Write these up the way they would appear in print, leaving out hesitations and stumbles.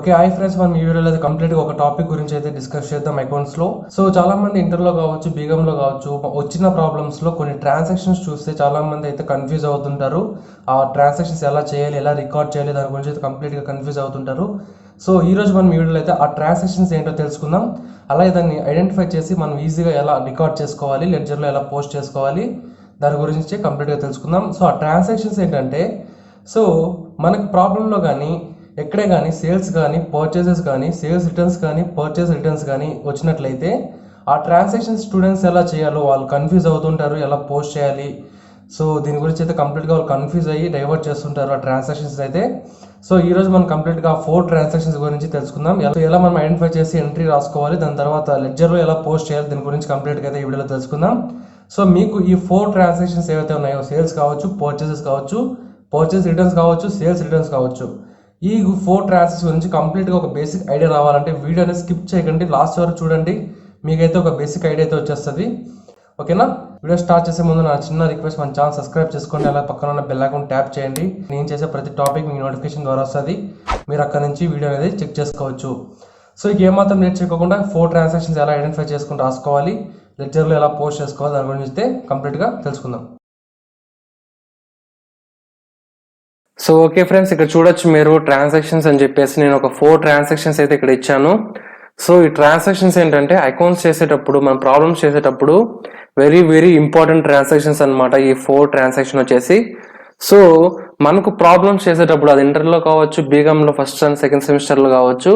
Okay hi friends, మనం ఈ వీడియోలో కంప్లీట్గా ఒక టాపిక్ గురించి అయితే డిస్కస్ చేద్దాం అకౌంట్స్లో. సో చాలా మంది ఇంటర్లో కావచ్చు, బీగంలో కావచ్చు, వచ్చిన ప్రాబ్లమ్స్లో కొన్ని ట్రాన్సాక్షన్స్ చూస్తే చాలా మంది అయితే కన్ఫ్యూజ్ అవుతుంటారు. ఆ ట్రాన్సాక్షన్స్ ఎలా చేయాలి, ఎలా రికార్డ్ చేయాలి, దాని గురించి అయితే కంప్లీట్గా కన్ఫ్యూజ్ అవుతుంటారు. సో ఈరోజు మనం ఈ వీడియోలో అయితే ఆ ట్రాన్సాక్షన్స్ ఏంటో తెలుసుకుందాం. అలాగే దాన్ని ఐడెంటిఫై చేసి మనం ఈజీగా ఎలా రికార్డ్ చేసుకోవాలి, లెడ్జర్లో ఎలా పోస్ట్ చేసుకోవాలి, దాని గురించి కంప్లీట్గా తెలుసుకుందాం. సో ఆ ట్రాన్సాక్షన్స్ ఏంటంటే, సో మనకు ప్రాబ్లంలో కానీ ఎక్కడే కానీ సేల్స్ కానీ పర్చేసెస్ కానీ సేల్స్ రిటర్న్స్ కానీ పర్చేస్ రిటర్న్స్ కానీ వచ్చినట్లయితే ఆ ట్రాన్సాక్షన్ స్టూడెంట్స్ ఎలా చేయాలో వాళ్ళు కన్ఫ్యూజ్ అవుతుంటారు, ఎలా పోస్ట్ చేయాలి. సో దీని గురించి అయితే కంప్లీట్గా వాళ్ళు కన్ఫ్యూజ్ అయ్యి డైవర్ట్ చేస్తుంటారు ఆ ట్రాన్సాక్షన్స్ అయితే. సో ఈరోజు మనం కంప్లీట్గా 4 ట్రాన్సాక్షన్స్ గురించి తెలుసుకుందాం. ఎలా మనం ఐడెంటిఫై చేసి ఎంట్రీ రాసుకోవాలి, దాని తర్వాత లెడ్జర్లో ఎలా పోస్ట్ చేయాలి, దీని గురించి కంప్లీట్గా అయితే ఈ వీడియోలో తెలుసుకుందాం. సో మీకు ఈ 4 ట్రాన్సాక్షన్స్ ఏవైతే ఉన్నాయో, సేల్స్ కావచ్చు, పర్చేసెస్ కావచ్చు, పర్చేస్ రిటర్న్స్ కావచ్చు, సేల్స్ రిటర్న్స్ కావచ్చు, ఈ 4 ట్రాన్సాక్షన్స్ గురించి కంప్లీట్గా ఒక బేసిక్ ఐడియా రావాలంటే వీడియోని స్కిప్ చేయకండి, లాస్ట్ వరకు చూడండి. మీకైతే ఒక బేసిక్ ఐడియా అయితే వచ్చేస్తుంది. ఓకేనా? వీడియో స్టార్ట్ చేసే ముందు నా చిన్న రిక్వెస్ట్, మన ఛానల్ సబ్స్క్రైబ్ చేసుకోండి, అలా పక్కన ఉన్న బెల్ ఐకాన్ ట్యాప్ చేయండి. నేను చేసే ప్రతి టాపిక్ మీకు నోటిఫికేషన్ ద్వారా వస్తుంది. మీరు అక్కడ నుంచి వీడియో అనేది చెక్ చేసుకోవచ్చు. సో ఇక ఏమాత్రం లేట్ చేయకుండా 4 ట్రాన్సాక్షన్స్ ఎలా ఐడెంటిఫై చేసుకుని రాసుకోవాలి, లెడ్జర్లో ఎలా పోస్ట్ చేసుకోవాలి, దాని గురించి అయితే కంప్లీట్గా తెలుసుకుందాం. సో ఓకే ఫ్రెండ్స్, ఇక్కడ చూడొచ్చు మీరు ట్రాన్సాక్షన్స్ అని చెప్పేసి నేను ఒక 4 ట్రాన్సాక్షన్స్ అయితే ఇక్కడ ఇచ్చాను. సో ఈ ట్రాన్సాక్షన్స్ ఏంటంటే అకౌంట్స్ చేసేటప్పుడు, మన ప్రాబ్లమ్స్ చేసేటప్పుడు వెరీ వెరీ ఇంపార్టెంట్ ట్రాన్సాక్షన్స్ అనమాట ఈ 4 ట్రాన్సాక్షన్ వచ్చేసి. సో మనకు ప్రాబ్లమ్స్ చేసేటప్పుడు అది ఇంటర్లో కావచ్చు, బీకాంలో ఫస్ట్ అండ్ సెకండ్ సెమిస్టర్లో కావచ్చు,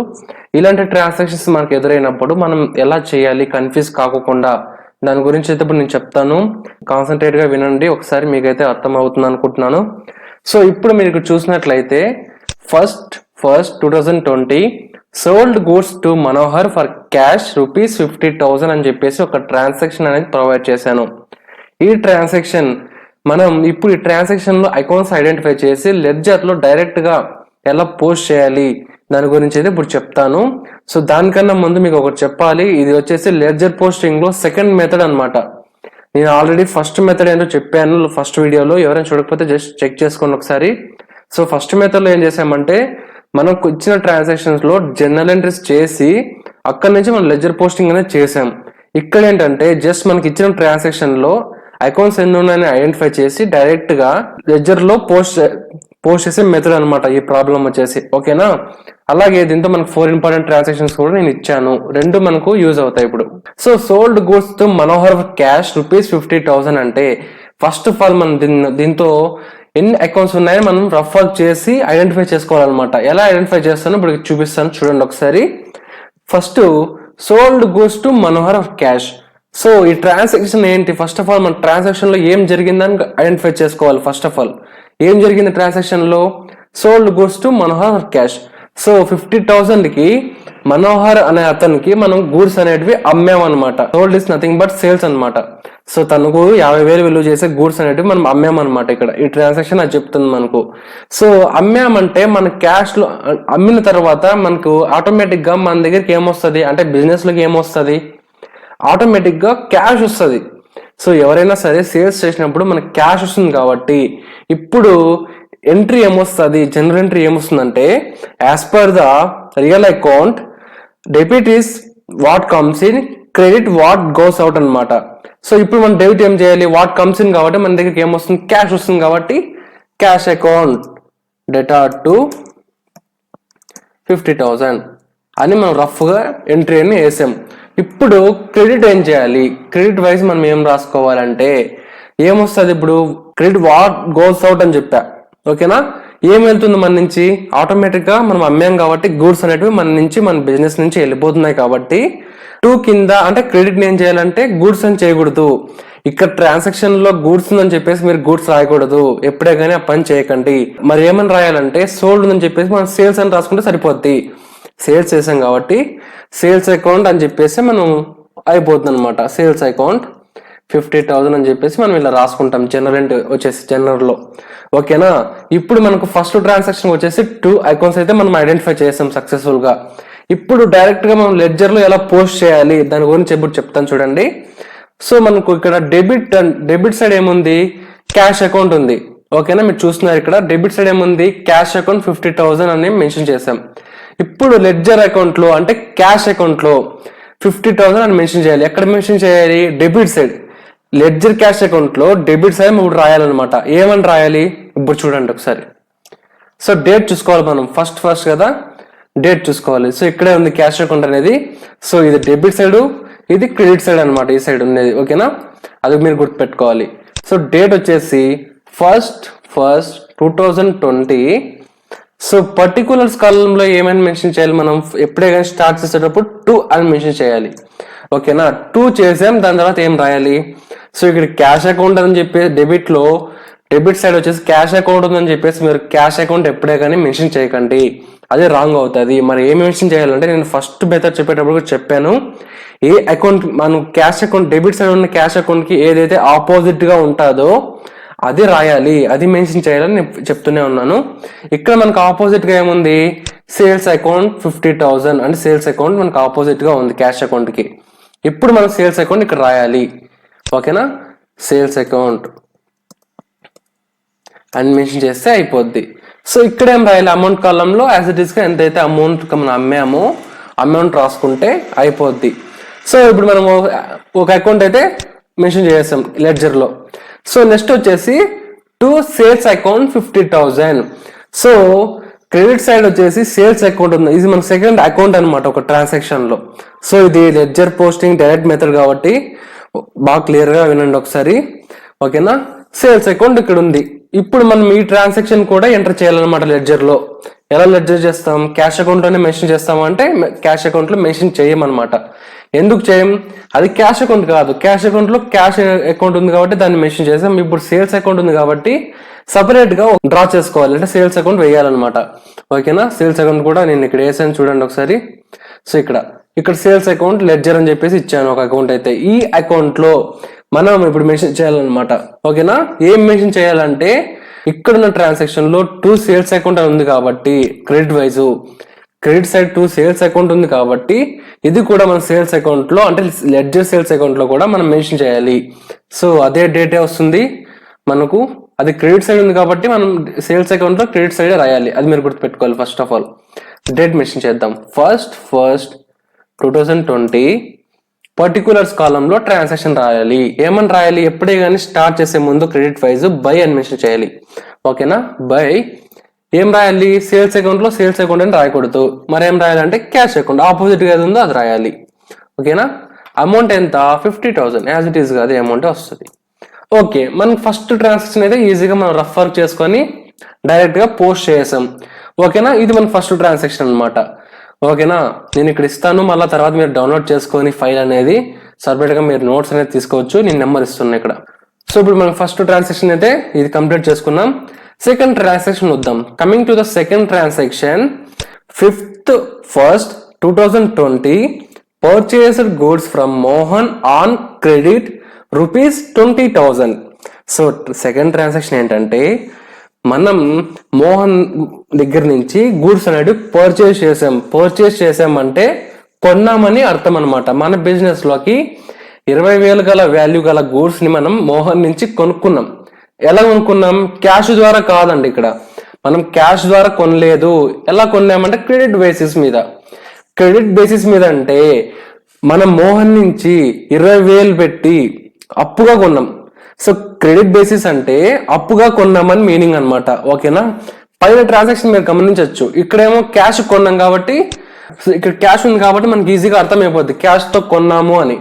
ఇలాంటి ట్రాన్సాక్షన్స్ మనకు ఎదురైనప్పుడు మనం ఎలా చేయాలి కన్ఫ్యూజ్ కాకుండా, దాని గురించి అయితే ఇప్పుడు నేను చెప్తాను. కాన్సన్ట్రేట్గా వినండి, ఒకసారి మీకైతే అర్థం అవుతుంది అనుకుంటున్నాను. సో ఇప్పుడు మీరు చూసినట్లయితే first 2020 sold goods to Manohar for cash ₹50,000 అని చెప్పేసి ఒక ట్రాన్సాక్షన్ అనేది ప్రొవైడ్ చేశాను. ఈ ట్రాన్సాక్షన్ మనం ఇప్పుడు ఈ ట్రాన్సాక్షన్ లో అకౌంట్స్ ఐడెంటిఫై చేసి లెడ్జర్ లో డైరెక్ట్ గా ఎలా పోస్ట్ చేయాలి, దాని గురించి అయితే ఇప్పుడు చెప్తాను. సో దానికన్నా ముందు మీకు ఒకటి చెప్పాలి, ఇది వచ్చేసి లెడ్జర్ పోస్టింగ్ లో సెకండ్ మెథడ్ అనమాట. నేను ఆల్రెడీ ఫస్ట్ మెథడ్ ఏంటో చెప్పాను ఫస్ట్ వీడియోలో, ఎవరైనా చూడకపోతే జస్ట్ చెక్ చేసుకోండి ఒకసారి. సో ఫస్ట్ మెథడ్లో ఏం చేసామంటే, మనకు ఇచ్చిన ట్రాన్సాక్షన్స్ లో జర్నల్ ఎంట్రీస్ చేసి అక్కడి నుంచి మనం లెడ్జర్ పోస్టింగ్ అనేది చేసాం. ఇక్కడ ఏంటంటే జస్ట్ మనకి ఇచ్చిన ట్రాన్సాక్షన్ లో అకౌంట్స్ ఎన్ని ఉన్నాయని ఐడెంటిఫై చేసి డైరెక్ట్ గా లెడ్జర్ లో పోస్ట్ చేసే మెథడ్ అనమాట ఈ ప్రాబ్లం వచ్చేసి. ఓకేనా? అలాగే దీంతో మనకు 4 ఇంపార్టెంట్ ట్రాన్సాక్షన్స్ కూడా నేను ఇచ్చాను, 2 మనకు యూజ్ అవుతాయి ఇప్పుడు. So sold goods to Manohar cash ₹50,000 అంటే ఫస్ట్ ఆఫ్ ఆల్ మనం దీంతో ఎన్ని అకౌంట్స్ ఉన్నాయని మనం రఫ్ వర్క్ చేసి ఐడెంటిఫై చేసుకోవాలన్నమాట. ఎలా ఐడెంటిఫై చేస్తానో ఇప్పుడు చూపిస్తాను, చూడండి ఒకసారి. First sold goods to Manohar cash. So ఈ ట్రాన్సాక్షన్ ఏంటి, ఫస్ట్ ఆఫ్ ఆల్ మన ట్రాన్సాక్షన్ లో ఏం జరిగిందని ఐడెంటిఫై చేసుకోవాలి. ఫస్ట్ ఆఫ్ ఆల్ ఏం జరిగింది ట్రాన్సాక్షన్ లో, sold goods to Manohar cash. So 50,000 కి మనోహర్ అనే అతనికి మనం గూడ్స్ అనేటివి అమ్మామన్నమాట. Sold is nothing but sales అనమాట. సో తనకు 50,000 విలువ చేసే గూడ్స్ అనేటివి మనం అమ్మామన్నమాట. ఇక్కడ ఈ ట్రాన్సాక్షన్ అది చెప్తుంది మనకు. సో అమ్మామంటే మన క్యాష్ లో అమ్మిన తర్వాత మనకు ఆటోమేటిక్ గా మన దగ్గరికి ఏమొస్తుంది అంటే, బిజినెస్ లోకి ఏమొస్తుంది, ఆటోమేటిక్ గా క్యాష్ వస్తుంది. సో ఎవరైనా సరే సేల్స్ చేసినప్పుడు మనకు క్యాష్ వస్తుంది కాబట్టి ఇప్పుడు ఎంట్రీ ఏమొస్తుంది, జనరల్ ఎంట్రీ ఏమొస్తుందంటే, as per the real account debit is what comes in, credit what goes out అనమాట. సో ఇప్పుడు మనం డెబిట్ ఏం చేయాలి, వాట్ కమ్స్ ఇన్ కాబట్టి మన దగ్గరికి ఏమొస్తుంది, క్యాష్ వస్తుంది కాబట్టి క్యాష్ అకౌంట్ డెటార్ టు 50,000 అని మనం రఫ్ గా ఎంట్రీ అని వేసాం. ఇప్పుడు క్రెడిట్ ఏం చేయాలి, క్రెడిట్ వైజ్ మనం ఏం రాసుకోవాలంటే ఏమొస్తుంది, ఇప్పుడు క్రెడిట్ వాట్ గోస్ అవుట్ అని చెప్పా. ఓకేనా? ఏం వెళ్తుంది మన నుంచి, ఆటోమేటిక్ గా మనం అమ్మాం కాబట్టి గూడ్స్ అనేటివి మన నుంచి, మన బిజినెస్ నుంచి వెళ్ళిపోతున్నాయి కాబట్టి 2 కింద అంటే క్రెడిట్ ఏం చేయాలంటే గూడ్స్ అని చేయకూడదు. ఇక్కడ ట్రాన్సాక్షన్ లో గూడ్స్ ఉందని చెప్పేసి మీరు గూడ్స్ రాయకూడదు, ఎప్పుడే కానీ ఆ పని చేయకండి. మరి ఏమని రాయాలంటే సోల్డ్ ఉందని చెప్పేసి మనం సేల్స్ అని రాసుకుంటే సరిపోద్ది. సేల్స్ చేసాం కాబట్టి సేల్స్ అకౌంట్ అని చెప్పేసి మనం అయిపోతుంది అనమాట. సేల్స్ అకౌంట్ 50,000 అని చెప్పేసి మనం ఇలా రాసుకుంటాం జనరల్ వచ్చేసి జనరల్ లో. ఓకేనా? ఇప్పుడు మనకు ఫస్ట్ ట్రాన్సాక్షన్ వచ్చేసి 2 అకౌంట్స్ అయితే మనం ఐడెంటిఫై చేసాం సక్సెస్ఫుల్ గా. ఇప్పుడు డైరెక్ట్ గా మనం లెడ్జర్ లో ఎలా పోస్ట్ చేయాలి దాని గురించి ఇప్పుడు చెప్తాను చూడండి. సో మనకు ఇక్కడ డెబిట్ సైడ్ ఏముంది, క్యాష్ అకౌంట్ ఉంది. ఓకేనా? మీరు చూస్తున్నారు ఇక్కడ డెబిట్ సైడ్ ఏముంది, క్యాష్ అకౌంట్ 50,000 అని మెన్షన్ చేసాం. ఇప్పుడు లెడ్జర్ అకౌంట్ లో అంటే క్యాష్ అకౌంట్ లో 50,000 అని మెన్షన్ చేయాలి. ఎక్కడ మెన్షన్ చేయాలి? Debit side. Ledger cash account లో డెబిట్ సైడ్ ఇప్పుడు రాయాలన్నమాట. ఏమని రాయాలి ఇప్పుడు చూడండి ఒకసారి. సో డేట్ చూసుకోవాలి మనం, ఫస్ట్ కదా, డేట్ చూసుకోవాలి. సో ఇక్కడే ఉంది క్యాష్ అకౌంట్ అనేది. సో ఇది డెబిట్ సైడ్, ఇది క్రెడిట్ సైడ్ అనమాట, ఈ సైడ్ ఉన్నది. ఓకేనా, అది మీరు గుర్తుపెట్టుకోవాలి. సో డేట్ వచ్చేసి 1st 2020. సో పర్టికులర్స్ కాలంలో ఏమైనా మెన్షన్ చేయాలి మనం ఎప్పుడే కానీ స్టార్ట్ చేసేటప్పుడు 2 అని మెన్షన్ చేయాలి. ఓకేనా, 2 చేసాం, దాని తర్వాత ఏం రాయాలి? సో ఇక్కడ క్యాష్ అకౌంట్ అని చెప్పేసి డెబిట్ లో, డెబిట్ సైడ్ వచ్చేసి క్యాష్ అకౌంట్ ఉందని చెప్పేసి మీరు క్యాష్ అకౌంట్ ఎప్పుడే కానీ మెన్షన్ చేయకండి, అది రాంగ్ అవుతుంది. మరి ఏం మెన్షన్ చేయాలంటే నేను ఫస్ట్ మెథడ్ చెప్పేటప్పుడు చెప్పాను, ఏ అకౌంట్ మనం క్యాష్ అకౌంట్ డెబిట్ సైడ్ ఉన్న క్యాష్ అకౌంట్ కి ఏదైతే ఆపోజిట్ గా ఉంటుందో అది రాయాలి, అది మెన్షన్ చేయాలని నేను చెప్తూనే ఉన్నాను. ఇక్కడ మనకు ఆపోజిట్ గా ఏముంది? సేల్స్ అకౌంట్ 50,000 అంటే సేల్స్ అకౌంట్ మనకు ఆపోజిట్ గా ఉంది క్యాష్ అకౌంట్ కి. ఇప్పుడు మనం సేల్స్ అకౌంట్ ఇక్కడ రాయాలి. ఓకేనా, సేల్స్ అకౌంట్ అని మెన్షన్ చేస్తే అయిపోద్ది. సో ఇక్కడ ఏం రాయాలి? అమౌంట్ కాలంలో యాజ్ ఇట్ ఈస్ గా ఎంతైతే అమౌంట్ మనం అమ్మామో అమౌంట్ రాసుకుంటే అయిపోద్ది. సో ఇప్పుడు మనం ఒక అకౌంట్ అయితే మెన్షన్ చేసాం లెడ్జర్ లో. సో నెక్స్ట్ వచ్చేసి to sales account 50,000. So credit side వచ్చేసి సేల్స్ అకౌంట్ ఉంది, ఇది మన సెకండ్ అకౌంట్ అనమాట ఒక ట్రాన్సాక్షన్ లో. సో ఇది లెడ్జర్ పోస్టింగ్ డైరెక్ట్ మెథడ్ కాబట్టి బాగా క్లియర్ గా వినండి ఒకసారి. ఓకేనా, సేల్స్ అకౌంట్ ఇక్కడ ఉంది. ఇప్పుడు మనం ఈ ట్రాన్సాక్షన్ కూడా ఎంటర్ చేయాలన్నమాట లెడ్జర్ లో. ఎలా లెడ్జర్ చేస్తాం? క్యాష్ అకౌంట్ లోనే మెన్షన్ చేస్తాం అంటే క్యాష్ అకౌంట్ లో మెన్షన్ చేయమన్నమాట. ఎందుకు చేయం? అది క్యాష్ అకౌంట్ కాదు, క్యాష్ అకౌంట్ లో క్యాష్ అకౌంట్ ఉంది కాబట్టి దాన్ని మెన్షన్ చేసాం. ఇప్పుడు సేల్స్ అకౌంట్ ఉంది కాబట్టి సపరేట్ గా డ్రా చేసుకోవాలి, అంటే సేల్స్ అకౌంట్ వేయాలన్నమాట. ఓకేనా, సేల్స్ అకౌంట్ కూడా నేను ఇక్కడ వేసాను చూడండి ఒకసారి. సో ఇక్కడ సేల్స్ అకౌంట్ లెడ్జర్ అని చెప్పేసి ఇచ్చాను ఒక అకౌంట్ అయితే. ఈ అకౌంట్ లో మనం ఇప్పుడు మెన్షన్ చేయాలన్నమాట. ఓకేనా, ఏం మెన్షన్ చేయాలంటే ఇక్కడున్న ట్రాన్సాక్షన్ లో 2 సేల్స్ అకౌంట్ అని ఉంది కాబట్టి credit wise, credit side 2 sales account ఉంది కాబట్టి ఇది కూడా మన సేల్స్ అకౌంట్ లో అంటే లెడ్జర్ సేల్స్ అకౌంట్ లో కూడా మనం మెన్షన్ చేయాలి. సో అదే డేటే వస్తుంది మనకు, అది క్రెడిట్ సైడ్ ఉంది కాబట్టి మనం సేల్స్ అకౌంట్ లో క్రెడిట్ సైడ్ రాయాలి, అది మీరు గుర్తుపెట్టుకోవాలి. First of all date mention చేద్దాం. 1st 2020 పర్టికులర్స్ కాలంలో ట్రాన్సాక్షన్ రాయాలి. ఏమని రాయాలి? ఎప్పుడే కానీ స్టార్ట్ చేసే ముందు క్రెడిట్ వైజ్ బై అని మెన్షన్ చేయాలి. ఓకేనా, బై ఏం రాయాలి? సేల్స్ అకౌంట్ లో సేల్స్ అకౌంట్ అని రాయకూడదు. మరి ఏం రాయాలంటే క్యాష్ అకౌంట్ ఆపోజిట్ గా ఉందో అది రాయాలి. ఓకేనా, అమౌంట్ ఎంత? 50,000 యాజ్ ఇట్ ఈస్ గా అదే అమౌంట్ వస్తుంది. ఓకే, మనకి ఫస్ట్ ట్రాన్సాక్షన్ అయితే ఈజీగా మనం రఫ్ వర్క్ చేసుకొని డైరెక్ట్ గా పోస్ట్ చేసాం. ఓకేనా, ఇది మన ఫస్ట్ ట్రాన్సాక్షన్ అనమాట. ఓకేనా, నేను ఇక్కడ ఇస్తాను, మళ్ళీ తర్వాత మీరు డౌన్లోడ్ చేసుకొని ఫైల్ అనేది సపరేట్ గా మీరు నోట్స్ అనేది తీసుకోవచ్చు. నేను నెంబర్ ఇస్తున్నా ఇక్కడ. సో ఇప్పుడు మనం ఫస్ట్ ట్రాన్సాక్షన్ అయితే ఇది కంప్లీట్ చేసుకున్నాం. సెకండ్ ట్రాన్సాక్షన్ వద్దాం. Coming to the second transaction, 5th 1st 2020 purchased goods from Mohan on credit ₹20,000. So second transaction ఏంటంటే మనం మోహన్ దగ్గర నుంచి గూడ్స్ అనేది పర్చేస్ చేసామంటే కొన్నామని అర్థం అనమాట. మన బిజినెస్ లోకి 20,000 గల వాల్యూ గల గూడ్స్ ని మనం మోహన్ నుంచి కొనుక్కున్నాం. ఎలా కొనుక్కున్నాం? క్యాష్ ద్వారా కాదండి, ఇక్కడ మనం క్యాష్ ద్వారా కొనలేదు. ఎలా కొన్నామంటే క్రెడిట్ బేసిస్ మీద. క్రెడిట్ బేసిస్ మీద అంటే మనం మోహన్ నుంచి 20,000 పెట్టి అప్పుగా కొన్నాం. సో క్రెడిట్ బేసిస్ అంటే అప్పుగా కొన్నామని మీనింగ్ అనమాట. ఓకేనా, పైన ట్రాన్సాక్షన్ మీరు గమనించవచ్చు. ఇక్కడేమో క్యాష్ కొన్నాం కాబట్టి, ఇక్కడ క్యాష్ ఉంది కాబట్టి మనకి ఈజీగా అర్థమైపోద్ది క్యాష్ తో కొన్నాము అని.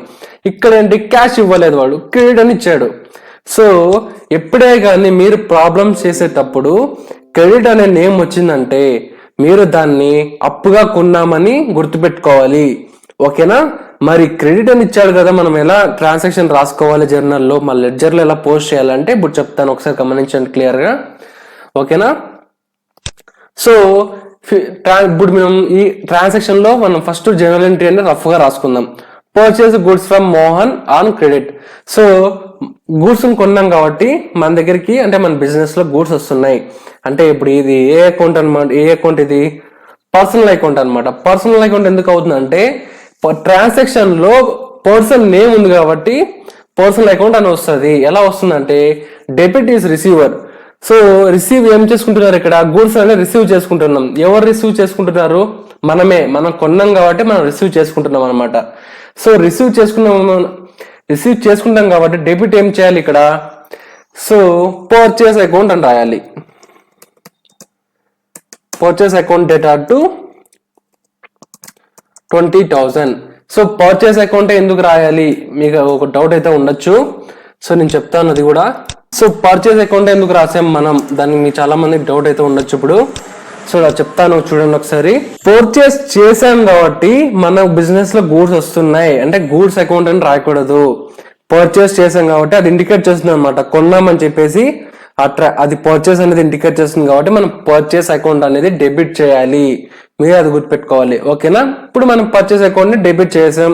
ఇక్కడ ఏంటి? క్యాష్ ఇవ్వలేదు, వాడు క్రెడిట్ అని ఇచ్చాడు. సో ఎప్పుడే కానీ మీరు ప్రాబ్లమ్స్ చేసేటప్పుడు క్రెడిట్ అనే నేమ్ వచ్చిందంటే మీరు దాన్ని అప్పుగా కొన్నామని గుర్తుపెట్టుకోవాలి. ఓకేనా, మరి క్రెడిట్ అని ఇచ్చాడు కదా, మనం ఎలా ట్రాన్సాక్షన్ రాసుకోవాలి జర్నల్లో, మన లెడ్జర్లో ఎలా పోస్ట్ చేయాలంటే ఇప్పుడు చెప్తాను, ఒకసారి గమనించండి క్లియర్ గా. ఓకేనా, సో ఇప్పుడు మనం ఈ ట్రాన్సాక్షన్ లో మనం ఫస్ట్ జర్నల్ ఎంట్రీ అనేది రఫ్ గా రాసుకుందాం. Purchase goods from Mohan on credit. So goods కొన్నాం కాబట్టి మన దగ్గరికి అంటే మన బిజినెస్ లో గూడ్స్ వస్తున్నాయి అంటే ఇప్పుడు ఇది ఏ అకౌంట్ అనమాట? ఏ అకౌంట్ ఇది? పర్సనల్ అకౌంట్ అనమాట. పర్సనల్ అకౌంట్ ఎందుకు అవుతుందంటే ట్రాన్సాక్షన్ లో పర్సన్ నేమ్ ఉంది కాబట్టి పర్సనల్ అకౌంట్ అని వస్తుంది. ఎలా వస్తుందంటే debit is receiver. So receive ఏం చేసుకుంటున్నారు ఇక్కడ, గూడ్స్ అనేది రిసీవ్ చేసుకుంటున్నాం. ఎవరు రిసీవ్ చేసుకుంటున్నారు, మనం కొన్నాం కాబట్టి మనం రిసీవ్ చేసుకుంటున్నాం అనమాట. సో రిసీవ్ చేసుకుంటాం కాబట్టి డెబిట్ ఏం చేయాలి ఇక్కడ, సో పర్చేస్ అకౌంట్ అని రాయాలి. Purchase account data to 20,000. So purchase account ఎందుకు రాయాలి, మీకు ఒక డౌట్ అయితే ఉండొచ్చు. సో నేను చెప్తాను అది కూడా. సో పర్చేస్ అకౌంట్ ఎందుకు రాసాం మనం, దానికి మీ చాలా మందికి డౌట్ అయితే ఉండొచ్చు. ఇప్పుడు సో చెప్తాను చూడండి ఒకసారి. పర్చేస్ చేసాం కాబట్టి మన బిజినెస్ లో గూడ్స్ వస్తున్నాయి అంటే గూడ్స్ అకౌంట్ అని రాయకూడదు. పర్చేస్ చేసాం కాబట్టి అది ఇండికేట్ చేస్తుంది అనమాట, కొన్నామని చెప్పేసి అది పర్చేస్ అనేది ఇండికేట్ చేస్తుంది కాబట్టి మనం పర్చేస్ అకౌంట్ అనేది డెబిట్ చేయాలి. మీరు అది గుర్తుపెట్టుకోవాలి, ఓకేనా. ఇప్పుడు మనం పర్చేస్ అకౌంట్ ని డెబిట్ చేసాం.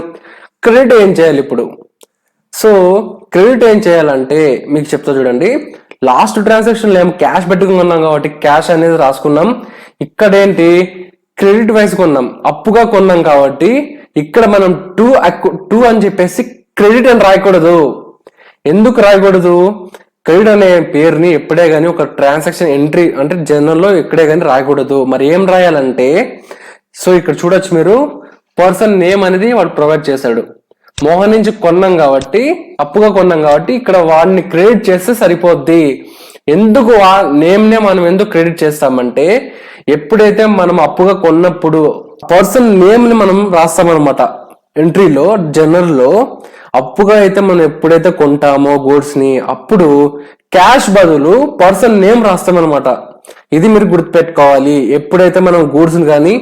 క్రెడిట్ ఏం చేయాలి ఇప్పుడు, సో క్రెడిట్ ఏం చేయాలంటే మీకు చెప్తా చూడండి. లాస్ట్ ట్రాన్సాక్షన్ లో ఏం క్యాష్ పెట్టుకున్నాం కాబట్టి క్యాష్ అనేది రాసుకున్నాం. ఇక్కడ ఏంటి, క్రెడిట్ వైజ్ కొన్నాం, అప్పుగా కొన్నాం కాబట్టి ఇక్కడ మనం టూ అని చెప్పేసి క్రెడిట్ అని రాయకూడదు. ఎందుకు రాయకూడదు, క్రెడిట్ అనే పేరుని ఎప్పుడే కానీ ఒక ట్రాన్సాక్షన్ ఎంట్రీ అంటే జనరల్లో ఎక్కడే కానీ రాయకూడదు. మరి ఏం రాయాలంటే, సో ఇక్కడ చూడొచ్చు మీరు, పర్సన్ నేమ్ అనేది వాడు ప్రొవైడ్ చేశాడు. మోహన్ నుంచి కొన్నాం కాబట్టి, అప్పుగా కొన్నాం కాబట్టి ఇక్కడ వాడిని క్రెడిట్ చేస్తే సరిపోద్ది. ఎందుకు నేమ్ నే మనం ఎందుకు క్రెడిట్ చేస్తామంటే, ఎప్పుడైతే మనం అప్పుగా కొన్నప్పుడు పర్సన్ నేమ్ ని మనం రాస్తామన్నమాట ఎంట్రీలో. జనరల్ లో అప్పుగా అయితే మనం ఎప్పుడైతే కొంటామో గూడ్స్ ని, అప్పుడు క్యాష్ బదులు పర్సన్ నేమ్ రాస్తామన్నమాట. ఇది మీరు గుర్తుపెట్టుకోవాలి. ఎప్పుడైతే మనం గూడ్స్ కానీ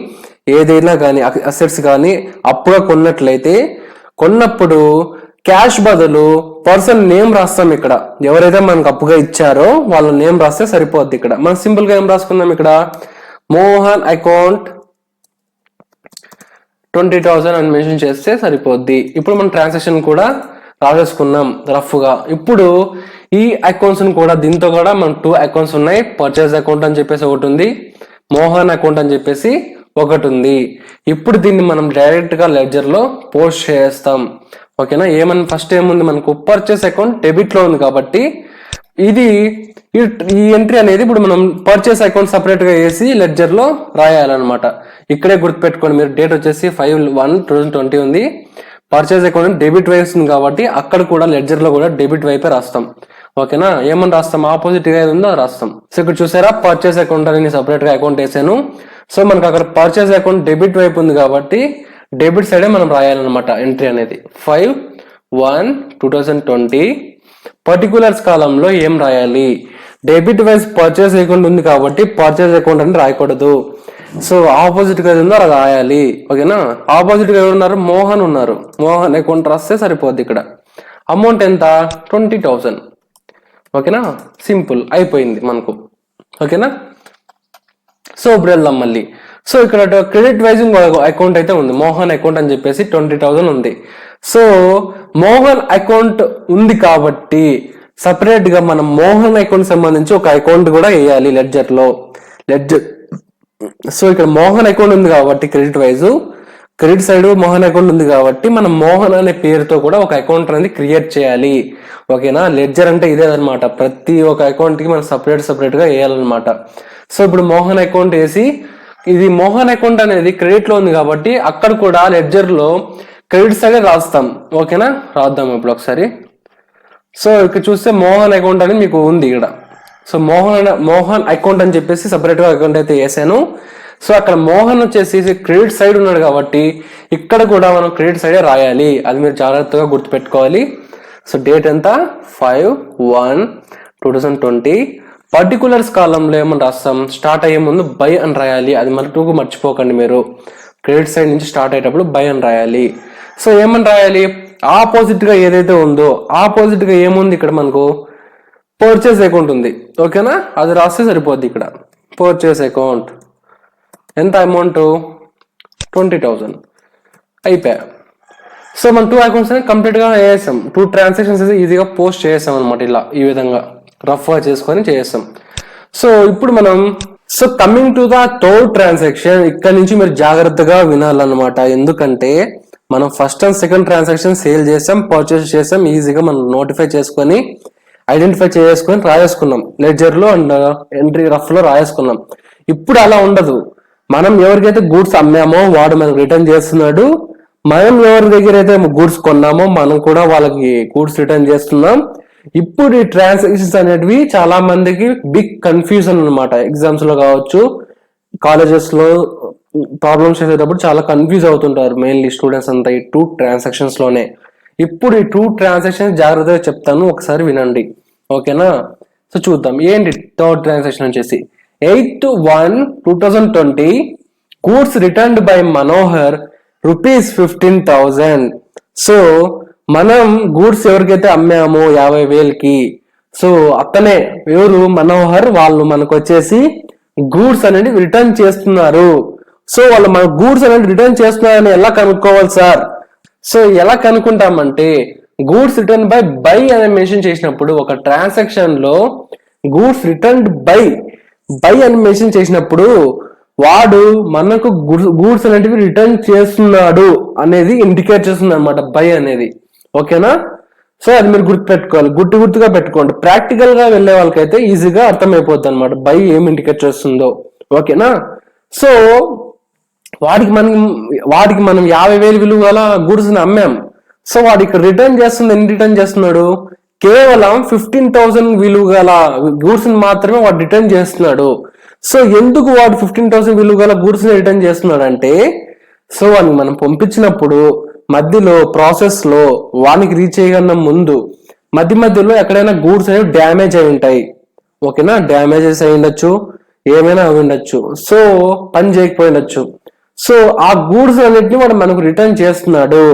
ఏదైనా కానీ అసెట్స్ కానీ అప్పుగా కొన్నప్పుడు క్యాష్ బదులు పర్సన్ నేమ్ రాస్తాం. ఇక్కడ ఎవరైతే మనకు అప్పుగా ఇచ్చారో వాళ్ళ నేమ్ రాస్తే సరిపోద్ది. ఇక్కడ మనం సింపుల్ గా ఏం రాసుకున్నాం, ఇక్కడ మోహన్ అకౌంట్ 20,000 అని మెన్షన్ చేస్తే సరిపోద్ది. ఇప్పుడు మనం ట్రాన్సాక్షన్ కూడా రాసేసుకున్నాం రఫ్ గా. ఇప్పుడు ఈ అకౌంట్స్ కూడా దీంతో కూడా మనం 2 అకౌంట్స్ ఉన్నాయి. పర్చేస్ అకౌంట్ అని చెప్పేసి ఒకటి ఉంది, మోహన్ అకౌంట్ అని చెప్పేసి ఒకటి ఉంది. ఇప్పుడు దీన్ని మనం డైరెక్ట్ గా లెడ్జర్ లో పోస్ట్ చేస్తాం, ఓకేనా. ఫస్ట్ ఏముంది మనకు, పర్చేస్ అకౌంట్ డెబిట్ లో ఉంది కాబట్టి ఈ ఎంట్రీ అనేది ఇప్పుడు మనం పర్చేస్ అకౌంట్ సపరేట్ గా వేసి లెడ్జర్ లో రాయాలన్నమాట. ఇక్కడే గుర్తుపెట్టుకోండి మీరు, డేట్ వచ్చేసి 5/1/2020 ఉంది. పర్చేస్ అకౌంట్ డెబిట్ వైపు ఉంది కాబట్టి అక్కడ కూడా లెడ్జర్ లో కూడా డెబిట్ వైపే రాస్తాం, ఓకేనా. ఏమని రాస్తాం, ఆపోజిట్ గా ఏది ఉందో రాస్తాం. సో ఇక్కడ చూసారా, పర్చేస్ అకౌంట్ అని సపరేట్ గా అకౌంట్ వేసాను. సో మనకు అక్కడ పర్చేస్ అకౌంట్ డెబిట్ వైపు ఉంది కాబట్టి డెబిట్ సైడే మనం రాయాలన్నమాట ఎంట్రీ అనేది. 5/1/2020 పర్టికులర్స్ కాలంలో ఏం రాయాలి, డెబిట్ వైజ్ పర్చేస్ అకౌంట్ ఉంది కాబట్టి పర్చేస్ అకౌంట్ అని రాయకూడదు. సో ఆపోజిట్ గా ఉందో అది రాయాలి, ఓకేనా. ఆపోజిట్ గా ఎవరున్నారు, మోహన్ ఉన్నారు. మోహన్ అకౌంట్ రాస్తే సరిపోద్ది. ఇక్కడ అమౌంట్ ఎంత, 20,000, ఓకేనా. సింపుల్ అయిపోయింది మనకు, ఓకేనా. సో ఇప్పుడు వెళ్దాం మళ్ళీ. సో ఇక్కడ క్రెడిట్ వైజ్ అకౌంట్ అయితే ఉంది, మోహన్ అకౌంట్ అని చెప్పేసి 20,000 ఉంది. సో మోహన్ అకౌంట్ ఉంది కాబట్టి సపరేట్ గా మనం మోహన్ అకౌంట్ సంబంధించి ఒక అకౌంట్ కూడా వేయాలి లెడ్జర్ లో. సో ఇక్కడ మోహన్ అకౌంట్ ఉంది కాబట్టి క్రెడిట్ సైడ్ మోహన్ అకౌంట్ ఉంది కాబట్టి మనం మోహన్ అనే పేరుతో కూడా ఒక అకౌంట్ అనేది క్రియేట్ చేయాలి, ఓకేనా. లెడ్జర్ అంటే ఇదే అనమాట, ప్రతి ఒక్క అకౌంట్ కి మనం సపరేట్ గా వేయాలన్నమాట. సో ఇప్పుడు మోహన్ అకౌంట్ వేసి, ఇది మోహన్ అకౌంట్ అనేది క్రెడిట్ లో ఉంది కాబట్టి అక్కడ కూడా లెడ్జర్ లో క్రెడిట్ సైడ్ రాస్తాం, ఓకేనా. రాద్దాం ఇప్పుడు ఒకసారి. సో ఇక్కడ చూస్తే మోహన్ అకౌంట్ అని మీకు ఉంది ఇక్కడ. సో మోహన్ అకౌంట్ అని చెప్పేసి సపరేట్ గా అకౌంట్ అయితే వేసాను. సో అక్కడ మోహన్ వచ్చేసి క్రెడిట్ సైడ్ ఉన్నాడు కాబట్టి ఇక్కడ కూడా మనం క్రెడిట్ సైడే రాయాలి, అది మీరు జాగ్రత్తగా గుర్తుపెట్టుకోవాలి. సో డేట్ ఎంత, 5/1/2020. పర్టికులర్స్ కాలంలో ఏమని రాస్తాం, స్టార్ట్ అయ్యే ముందు బై అని రాయాలి, అది మళ్ళీ మర్చిపోకండి మీరు. క్రెడిట్ సైడ్ నుంచి స్టార్ట్ అయ్యేటప్పుడు బై అని రాయాలి. సో ఏమని రాయాలి, ఆపోజిట్ గా ఏదైతే ఉందో ఆపోజిట్ గా ఏముంది, ఇక్కడ మనకు పర్చేస్ అకౌంట్ ఉంది, ఓకేనా. అది రాస్తే సరిపోద్ది. ఇక్కడ పర్చేస్ అకౌంట్ ఎంత అమౌంట్, 20,000 అయిపోయా. సో మనం 2 అకౌంట్స్ కంప్లీట్ గా వేసాం, 2 ట్రాన్సాక్షన్స్ ఈజీగా పోస్ట్ చేసాం అనమాట. ఇలా ఈ విధంగా రఫ్ గా చేసుకొని చేస్తాం. సో ఇప్పుడు మనం coming to the third transaction, ఇక్కడ నుంచి మీరు జాగ్రత్తగా వినాలన్నమాట. ఎందుకంటే మనం first and second transaction sale చేసాం, పర్చేస్ చేసాం, ఈజీగా మనం నోటిఫై చేసుకొని ఐడెంటిఫై చేసుకొని రాయేసుకున్నాం లెడ్జర్ లో అండ్ ఎంట్రీ రఫ్ లో రాయేసుకున్నాం. ఇప్పుడు అలా ఉండదు. మనం ఎవరికైతే గూడ్స్ అమ్మామో వాడు మనకు రిటర్న్ చేస్తున్నాడు, మనం ఎవరి దగ్గర అయితే గూడ్స్ కొన్నామో మనం కూడా వాళ్ళకి గూడ్స్ రిటర్న్ చేస్తున్నాం. ఇప్పుడు ఈ ట్రాన్సాక్షన్స్ అనేటివి చాలా మందికి బిగ్ కన్ఫ్యూజన్ అనమాట. ఎగ్జామ్స్ లో కావచ్చు, కాలేజెస్ లో ప్రాబ్లమ్స్ చేసేటప్పుడు చాలా కన్ఫ్యూజ్ అవుతుంటారు మెయిన్లీ స్టూడెంట్స్ అంతా ఈ 2 ట్రాన్సాక్షన్స్ లోనే. ఇప్పుడు ఈ 2 ట్రాన్సాక్షన్స్ జాగ్రత్తగా చెప్తాను, ఒకసారి వినండి, ఓకేనా? సో చూద్దాం ఏంటి థర్డ్ ట్రాన్సాక్షన్ వచ్చేసి 8/1/2020 goods returned by Manohar ₹15,000. So మనం గూడ్స్ ఎవరికైతే అమ్మామో 50,000కి, సో అతనే ఎవరు మనోహర్, వాళ్ళు మనకు వచ్చేసి గూడ్స్ అనేది రిటర్న్ చేస్తున్నారు. సో వాళ్ళు మన గూడ్స్ అనేది రిటర్న్ చేస్తున్నారని ఎలా కనుక్కోవాలి సార్? సో ఎలా కనుక్కుంటామంటే గూడ్స్ రిటర్న్ బై అని మెన్షన్ చేసినప్పుడు, ఒక ట్రాన్సాక్షన్ లో గూడ్స్ రిటర్న్ బై అని మెన్షన్ చేసినప్పుడు వాడు మనకు గూడ్స్ అనేటివి రిటర్న్ చేస్తున్నాడు అనేది ఇండికేట్ చేస్తుంది అనమాట బై అనేది, ఓకేనా? సో అది మీరు గుర్తుపెట్టుకోవాలి, గుర్తుగా పెట్టుకోండి. ప్రాక్టికల్ గా వెళ్ళే వాళ్ళకైతే ఈజీగా అర్థమైపోద్ది అనమాట బై ఏం ఇండికేట్ చేస్తుందో, ఓకేనా? సో వాడికి మనం 50,000 విలువ గల గూడ్స్ ని అమ్మాం. సో వాడు ఇక్కడ రిటర్న్ చేస్తుంది, ఎన్ని రిటర్న్ చేస్తున్నాడు? కేవలం 15,000 విలువ గల గూడ్స్ ని మాత్రమే వాడు రిటర్న్ చేస్తున్నాడు. సో ఎందుకు వాడు 15,000 విలువ గల గూడ్స్ ని రిటర్న్ చేస్తున్నాడు అంటే, సో వాడిని మనం పంపించినప్పుడు మధ్యలో ప్రాసెస్ లో వానికి రీచ్ అయ్యన్న ముందు మధ్యలో ఎక్కడైనా గూడ్స్ అనేవి డ్యామేజ్ అయి ఉంటాయి, ఓకేనా? డ్యామేజెస్ అయి ఉండొచ్చు, ఏమైనా అయి ఉండొచ్చు, సో పని చేయకపోయిండొచ్చు. సో ఆ గూడ్స్ అన్నిటిని వాడు మనకు రిటర్న్ చేస్తున్నాడు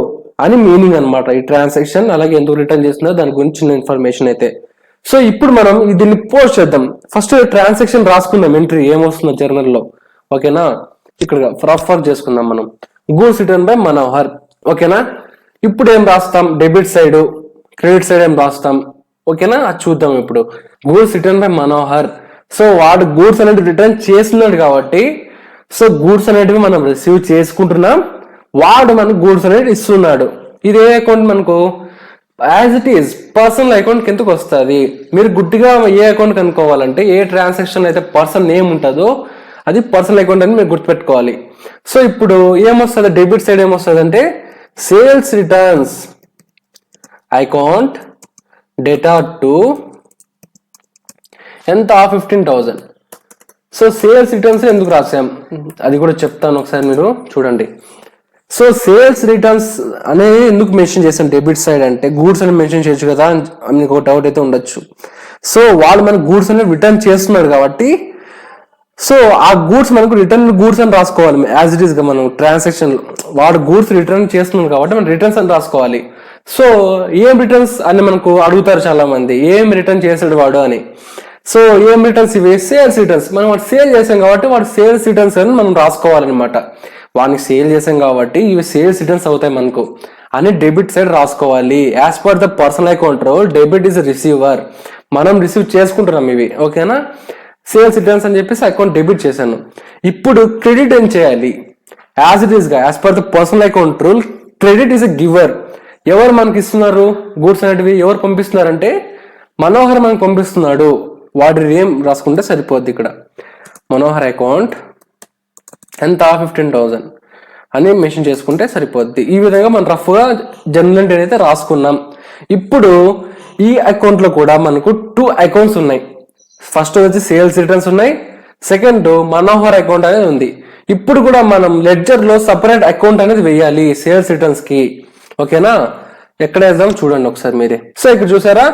అని మీనింగ్ అనమాట ఈ ట్రాన్సాక్షన్. అలాగే ఎందుకు రిటర్న్ చేస్తున్నాడో దాని గురించి చిన్న ఇన్ఫర్మేషన్ అయితే. సో ఇప్పుడు మనం దీన్ని పోస్ట్ చేద్దాం. ఫస్ట్ ట్రాన్సాక్షన్ రాసుకుందాం, ఎంట్రీ ఏమొస్తుందో జర్నల్ లో, ఓకేనా? ఇక్కడ రఫ్ వర్క్ చేసుకుందాం మనం. గూడ్స్ రిటర్న్ బై మనోహర్, ఓకేనా? ఇప్పుడు ఏం రాస్తాం? డెబిట్ సైడ్, క్రెడిట్ సైడ్ ఏం రాస్తాం, ఓకేనా? అది చూద్దాం ఇప్పుడు. Goods written by Manohar. So వాడు గూడ్స్ అనేది రిటర్న్ చేస్తున్నాడు కాబట్టి, సో గూడ్స్ అనేటివి మనం రిసీవ్ చేసుకుంటున్నాం, వాడు మనకు గూడ్స్ అనేది ఇస్తున్నాడు. ఇది ఏ అకౌంట్ మనకు? As it is personal account కిందకు వస్తుంది. మీరు గుడ్డిగా ఏ అకౌంట్ కనుక్కోవాలంటే, ఏ ట్రాన్సాక్షన్ అయితే పర్సన్ నేమ్ ఉంటుందో అది పర్సనల్ అకౌంట్ అని మీరు గుర్తుపెట్టుకోవాలి. సో ఇప్పుడు ఏమొస్తుంది? డెబిట్ సైడ్ ఏమొస్తుంది అంటే sales returns account data to ఎంత? 15,000. సో సేల్స్ రిటర్న్స్ ఎందుకు రాసాం అది కూడా చెప్తాను, ఒకసారి మీరు చూడండి. సో సేల్స్ రిటర్న్స్ అనేది ఎందుకు మెన్షన్ చేశాను డెబిట్ సైడ్ అంటే, గూడ్స్ అని మెన్షన్ చేయొచ్చు కదా అని ఒక డౌట్ అయితే ఉండొచ్చు. సో వాడు మనకు గూడ్స్ అనేది రిటర్న్ చేస్తున్నాడు కాబట్టి, సో ఆ గూడ్స్ మనకు రిటర్న్ గూడ్స్ అని రాసుకోవాలి యాజ్ ఇట్ ఈస్ గా. మనం ట్రాన్సాక్షన్ వాడు గూడ్స్ రిటర్న్ చేస్తున్నాడు కాబట్టి మనం రిటర్న్స్ అని రాసుకోవాలి. సో ఏం రిటర్న్స్ అని మనకు అడుగుతారు చాలా మంది, ఏం రిటర్న్ చేశాడు వాడు అని. సో ఏం రిటర్న్స్? ఇవి సేల్స్ రిటర్న్స్. మనం వాడు సేల్ చేసాం కాబట్టి వాడు సేల్స్ రిటర్న్స్ అని మనం రాసుకోవాలన్నమాట. వాడిని సేల్ చేసాం కాబట్టి ఇవి సేల్స్ రిటర్న్స్ అవుతాయి మనకు అని డెబిట్ సైడ్ రాసుకోవాలి. As per the personal account rule, debit is receiver, మనం రిసీవ్ చేసుకుంటున్నాం ఇవి, ఓకేనా? సేల్స్ రిటర్న్స్ అని చెప్పేసి అకౌంట్ డెబిట్ చేశాను. ఇప్పుడు క్రెడిట్ ఏం చేయాలి? యాజ్ ఇట్ ఈస్ గా as per the personal account rule, credit is a giver. ఎవరు మనకి ఇస్తున్నారు గూడ్స్ అనేటివి? ఎవరు పంపిస్తున్నారంటే మనోహర్ మనకు పంపిస్తున్నాడు. వాడి నేమ్ రాసుకుంటే సరిపోద్ది. ఇక్కడ మనోహర్ అకౌంట్ ఎంత? 15,000 అని మెన్షన్ చేసుకుంటే సరిపోద్ది. ఈ విధంగా మనం రఫ్ గా జనరల్ ఎంట్రీ అయితే రాసుకున్నాం. ఇప్పుడు ఈ అకౌంట్ లో కూడా మనకు 2 అకౌంట్స్ ఉన్నాయి. ఫస్ట్ వచ్చి సేల్స్ రిటర్న్స్ ఉన్నాయి, సెకండ్ మనోహర్ అకౌంట్ అనేది ఉంది. ఇప్పుడు కూడా మనం లెడ్జర్ లో సపరేట్ అకౌంట్ అనేది వేయాలి సేల్స్ రిటర్న్స్ కి, ఓకేనా? ఎక్కడ వేద్దాం చూడండి ఒకసారి మీరే. సో ఇక్కడ చూసారా,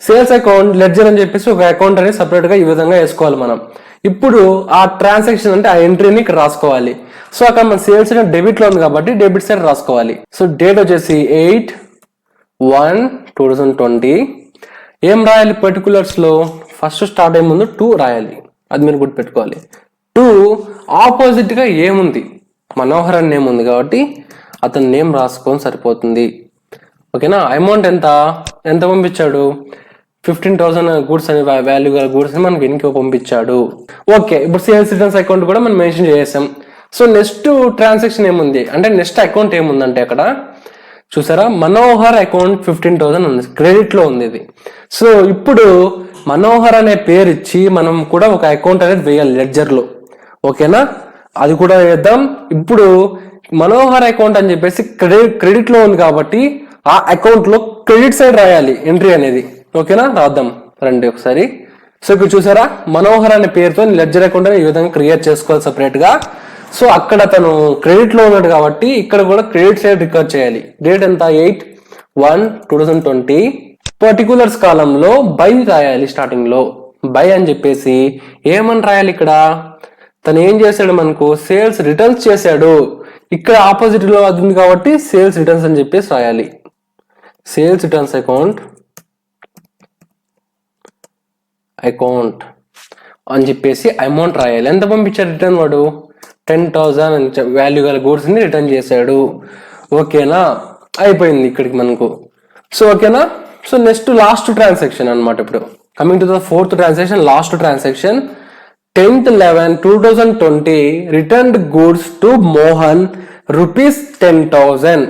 సేల్స్ అకౌంట్ లెడ్జర్ అని చెప్పేసి ఒక అకౌంట్ అనేది సపరేట్ గా ఈ విధంగా వేసుకోవాలి మనం. ఇప్పుడు ఆ ట్రాన్సాక్షన్ అంటే ఆ ఎంట్రీని ఇక్కడ రాసుకోవాలి. సో అక్కడ మన సేల్స్ డెబిట్ లో ఉంది కాబట్టి డెబిట్ సైడ్ రాసుకోవాలి. సో డేట్ వచ్చేసి 8/1/2020. ఏం రాయాలి పర్టికులర్స్ లో? ఫస్ట్ స్టార్ట్ అయ్యే ముందు 2 రాయాలి, అది మీరు గుర్తుపెట్టుకోవాలి. 2 ఆపోజిట్ గా ఏముంది? మనోహర్ అని నేమ్ ఉంది కాబట్టి అతని నేమ్ రాసుకొని సరిపోతుంది, ఓకేనా? అమౌంట్ ఎంత పంపించాడు? 15,000 గూడ్స్ అనే వాల్యూ గల గూడ్స్ ని మనకి ఇంకో పంపించాడు. ఓకే, ఇప్పుడు సేల్స్ రిటర్న్స్ అకౌంట్ కూడా మనం మెన్షన్ చేసాం. సో నెక్స్ట్ ట్రాన్సాక్షన్ ఏముంది అంటే, నెక్స్ట్ అకౌంట్ ఏముందంటే అక్కడ చూసారా, మనోహర్ అకౌంట్ 15,000 ఉంది, క్రెడిట్ లో ఉంది ఇది. సో ఇప్పుడు మనోహర్ అనే పేరు ఇచ్చి మనం కూడా ఒక అకౌంట్ అనేది వేయాలి లెడ్జర్ లో. ఓకేనా, అది కూడా వేద్దాం. ఇప్పుడు మనోహర్ అకౌంట్ అని చెప్పేసి క్రెడిట్ లో ఉంది కాబట్టి ఆ అకౌంట్ లో క్రెడిట్ సైడ్ రాయాలి ఎంట్రీ అనేది. ఓకేనా, రాద్దాం రండి ఒకసారి. సో ఇప్పుడు చూసారా, మనోహర్ అనే పేరుతో లెడ్జర్ అకౌంట్ ఈ విధంగా క్రియేట్ చేసుకోవాలి సపరేట్ గా. సో అక్కడ తను క్రెడిట్ లో ఉన్నాడు కాబట్టి ఇక్కడ కూడా క్రెడిట్ సైడ్ రికార్డ్ చేయాలి. డేట్ ఎంత, 8/1/2020. పర్టికులర్స్ కాలంలో బై రాయాలి. స్టార్టింగ్ లో బై అని చెప్పేసి ఏమని రాయాలి, ఇక్కడ తను ఏం చేశాడు, మనకు సేల్స్ రిటర్న్స్ చేశాడు. ఇక్కడ ఆపోజిట్ లో అది ఉంది కాబట్టి సేల్స్ రిటర్న్స్ అని చెప్పేసి రాయాలి. సేల్స్ రిటర్న్స్ అకౌంట్ అని చెప్పేసి అమౌంట్ రాయాలి. ఎంత పంపించాడు రిటర్న్, వాడు 10,000 వాల్యూ గల గూడ్స్ ని రిటర్న్ చేశాడు. ఓకేనా, అయిపోయింది ఇక్కడికి మనకు. సో ఓకేనా, సో నెక్స్ట్ లాస్ట్ ట్రాన్సాక్షన్ అనమాట. ఇప్పుడు coming to the fourth transaction, last transaction. 10/11/2020 returned goods to Mohan ₹10,000.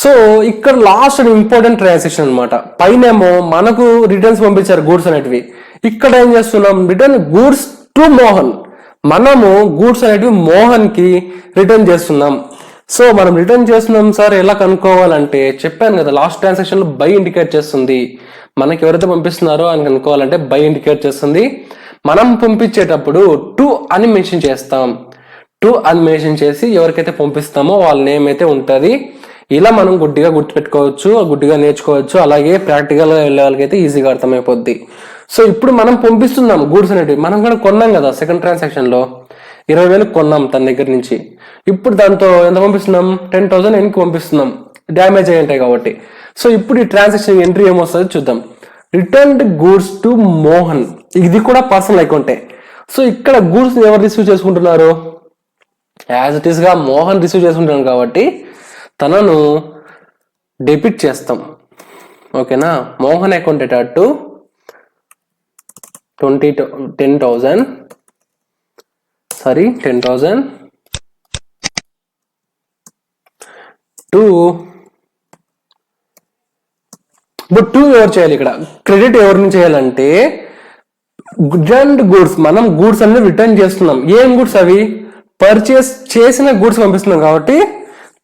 So ఇక్కడ లాస్ట్ ఇంపార్టెంట్ ట్రాన్సాక్షన్ అనమాట. పైనేమో మనకు రిటర్న్స్ పంపించారు గూడ్స్ అనేటివి, ఇక్కడ ఏం చేస్తున్నాం, రిటర్న్ గూడ్స్ టు మోహన్. మనము గూడ్స్ అనేటివి మోహన్ కి రిటర్న్ చేస్తున్నాం. సో మనం రిటర్న్ చేస్తున్నాం సార్ ఎలా కనుక్కోవాలంటే, చెప్పాను కదా లాస్ట్ ట్రాన్సాక్షన్ లో బై ఇండికేట్ చేస్తుంది. మనకి ఎవరైతే పంపిస్తున్నారో అని కనుక్కోవాలంటే బై ఇండికేట్ చేస్తుంది. మనం పంపించేటప్పుడు టు అని మెన్షన్ చేస్తాం. టు అని మెన్షన్ చేసి ఎవరికైతే పంపిస్తామో వాళ్ళ నేమ్ అయితే ఉంటుంది. ఇలా మనం గుడ్డిగా గుర్తుపెట్టుకోవచ్చు, గుడ్డిగా నేర్చుకోవచ్చు. అలాగే ప్రాక్టికల్ గా వెళ్ళే వాళ్ళకైతే ఈజీగా అర్థమైపోద్ది. సో ఇప్పుడు మనం పంపిస్తున్నాం గూడ్స్ అనేటివి, మనం కూడా కొన్నాం కదా సెకండ్ ట్రాన్సాక్షన్ లో 20,000 కొన్నాం తన దగ్గర నుంచి. ఇప్పుడు దాంతో ఎంత పంపిస్తున్నాం, 10,000 వెనక్కి పంపిస్తున్నాం, డ్యామేజ్ అయ్యి ఉంటాయి కాబట్టి. సో ఇప్పుడు ఈ ట్రాన్సాక్షన్ ఎంట్రీ ఏమొస్తుంది చూద్దాం. రిటర్న్డ్ గూడ్స్ టు మోహన్, ఇది కూడా పర్సనల్ అకౌంటే. సో ఇక్కడ గూడ్స్ ఎవరు రిసీవ్ చేసుకుంటున్నారు, యాజ్ ఇట్ ఈస్ గా మోహన్ రిసీవ్ చేసుకుంటున్నాను కాబట్టి తనను డెబిట్ చేస్తాం. ఓకేనా, మోహన్ అకౌంట్ అటు 10,000 టు ఎవరు చేయాలి, ఇక్కడ క్రెడిట్ ఎవరిని చేయాలంటే రిటర్న్డ్ గూడ్స్. మనం గూడ్స్ అన్ని రిటర్న్ చేస్తున్నాం. ఏం గూడ్స్ అవి, పర్చేస్ చేసిన గూడ్స్ పంపిస్తున్నాం కాబట్టి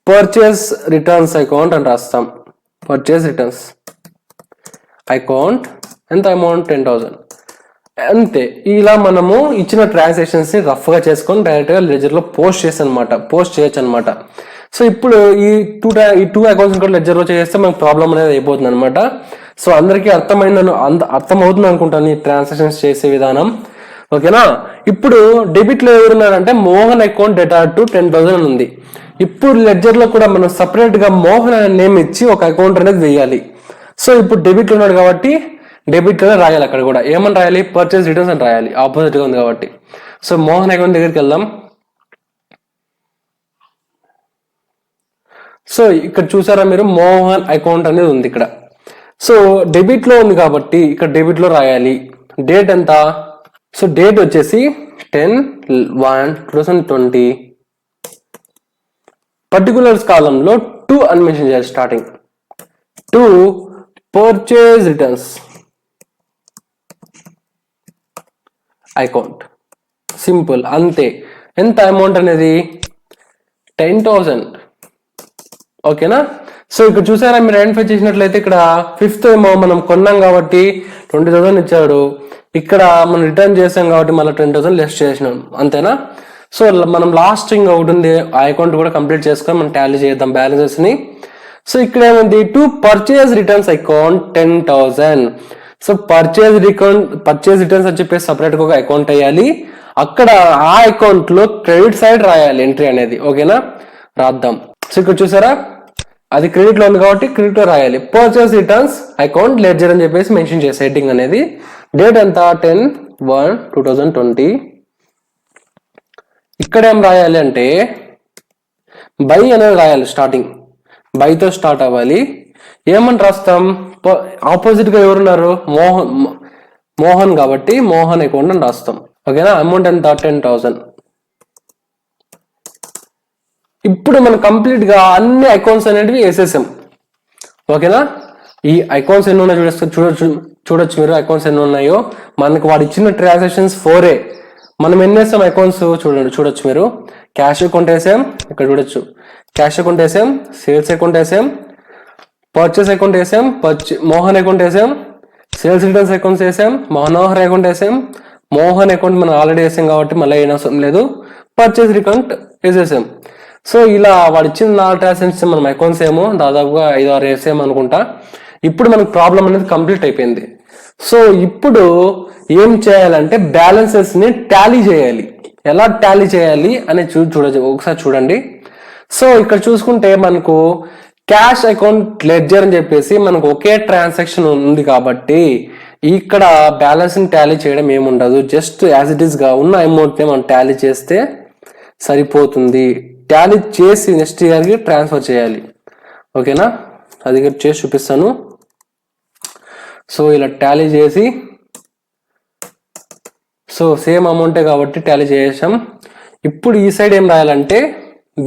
పర్చేస్ రిటర్న్స్ అకౌంట్ అని రాస్తాం. పర్చేస్ రిటర్న్స్ అకౌంట్ ఎంత అమౌంట్, 10,000. అంతే. ఇలా మనము ఇచ్చిన ట్రాన్సాక్షన్స్ ని రఫ్ గా చేసుకొని డైరెక్ట్ గా లెడ్జర్ లో పోస్ట్ చేయొచ్చు అనమాట. సో ఇప్పుడు ఈ టూ అకౌంట్స్ కూడా లెడ్జర్ లో చేస్తే మనకు ప్రాబ్లం అనేది అయిపోతుంది అనమాట. సో అందరికీ అర్థమవుతుంది అనుకుంటాను ఈ ట్రాన్సాక్షన్స్ చేసే విధానం. ఓకేనా, ఇప్పుడు డెబిట్ లో ఎవరున్నారంటే మోహన్ అకౌంట్ డేటా టు 10,000 అని ఉంది. ఇప్పుడు లెడ్జర్ లో కూడా మనం సపరేట్ గా మోహన్ అనే నేమ్ ఇచ్చి ఒక అకౌంట్ అనేది వేయాలి. సో ఇప్పుడు డెబిట్ లో ఉన్నాడు కాబట్టి డెబిట్ లోనే రాయాలి. అక్కడ కూడా ఏమని రాయాలి, పర్చేస్ రిటర్న్స్ అని రాయాలి, ఆపోజిట్ గా ఉంది కాబట్టి. సో మోహన్ అకౌంట్ దగ్గరికి వెళ్దాం. సో ఇక్కడ చూసారా మీరు, మోహన్ అకౌంట్ అనేది ఉంది ఇక్కడ. సో డెబిట్ లో ఉంది కాబట్టి ఇక్కడ డెబిట్ లో రాయాలి. డేట్ ఎంత, సో డేట్ వచ్చేసి 10/1/2020. పర్టికులర్స్ కాలంలో 2 అని మెన్షన్ చేయాలి. Starting 2 purchase returns account, simple అంతే. ఎంత అమౌంట్ అనేది 10,000. ఓకేనా, సో ఇక్కడ చూసారా మీరు ఐడెంటిఫై చేసినట్లయితే ఇక్కడ 5th ఏమో మనం కొన్నాం కాబట్టి 20,000 ఇచ్చాడు. ఇక్కడ మనం రిటర్న్ చేసాం కాబట్టి మళ్ళీ 10,000 లెస్ చేసినాం, అంతేనా. సో మనం లాస్ట్ ఒకటి ఉంది, ఆ అకౌంట్ కూడా కంప్లీట్ చేసుకొని మనం టాలీ చేద్దాం బ్యాలెన్సెస్ ని. సో ఇక్కడ ఏముంది, to purchase returns account 10,000. So purchase returns అని చెప్పేసి సపరేట్ గా ఒక అకౌంట్ వేయాలి. అక్కడ ఆ అకౌంట్ లో క్రెడిట్ సైడ్ రాయాలి ఎంట్రీ అనేది. ఓకేనా, రాద్దాం. సో ఇక్కడ చూసారా, అది క్రెడిట్ లో ఉంది కాబట్టి క్రెడిట్ లో రాయాలి. పర్చేస్ రిటర్న్స్ అకౌంట్ లెడ్జర్ అని చెప్పేసి మెన్షన్ చేసే హెడ్డింగ్ అనేది. డేట్ ఎంత, 10/1/2020. ఇక్కడ ఏం రాయాలి అంటే బై అనేది రాయాలి. స్టార్టింగ్ బైతో స్టార్ట్ అవ్వాలి. ఏమని రాస్తాం, ఆపోజిట్ గా ఎవరున్నారు, మోహన్ కాబట్టి మోహన్ అకౌంట్ అని రాస్తాం. ఓకేనా, అమౌంట్ ఎంత, 10,000. ఇప్పుడు మనం కంప్లీట్ గా అన్ని అకౌంట్స్ అనేటివి వేసేసాం. ఓకేనా. ఈ అకౌంట్స్ ఎన్ని ఉన్నాయో చూడొచ్చు మీరు అకౌంట్స్ ఎన్ని ఉన్నాయో. మనకు వాడు ఇచ్చిన ట్రాన్సాక్షన్స్ 4 మనం ఎన్ని వేసాం అకౌంట్స్ చూడొచ్చు మీరు. క్యాష్ అకౌంట్ వేసాం, ఇక్కడ చూడొచ్చు క్యాష్ అకౌంట్ వేసాం, సేల్స్ అకౌంట్ వేసాం, పర్చేస్ అకౌంట్ వేసాం, మోహన్ అకౌంట్ వేసాం, సేల్స్ రిటర్న్స్ అకౌంట్స్ వేసాం, మనోహర్ అకౌంట్ వేసాం. మోహన్ అకౌంట్ మనం ఆల్రెడీ వేసాం కాబట్టి మళ్ళీ ఏం అవసరం లేదు. పర్చేస్ అకౌంట్ వేసేసాం. సో ఇలా వాడు ఇచ్చిన 4 ట్రాన్సాక్షన్స్ మనం అకౌంట్స్ ఏమో దాదాపుగా 5-6 వేసాం అనుకుంటా. ఇప్పుడు మనకు ప్రాబ్లం అనేది కంప్లీట్ అయిపోయింది. సో ఇప్పుడు ఏం చేయాలంటే బ్యాలెన్సెస్ ని టాలీ చేయాలి. ఎలా టాలీ చేయాలి అని ఒకసారి చూడండి. సో ఇక్కడ చూసుకుంటే మనకు క్యాష్ అకౌంట్ లెడ్జర్ అని చెప్పేసి మనకు ఒకే ట్రాన్సాక్షన్ ఉంది కాబట్టి ఇక్కడ బ్యాలెన్స్ ని టాలీ చేయడం ఏముండదు. జస్ట్ యాజ్ ఇట్ ఈస్ గా ఉన్న అమౌంట్ ని మనం టాలీ చేస్తే సరిపోతుంది. టాలీ చేసి నెక్స్ట్ ఇయర్ కి ట్రాన్స్ఫర్ చేయాలి. ఓకేనా, అది చేసి చూపిస్తాను. సో ఇలా టాలీ చేసి, సో సేమ్ అమౌంటే కాబట్టి టాలీ చేసాం. ఇప్పుడు ఈ సైడ్ ఏం రాయాలంటే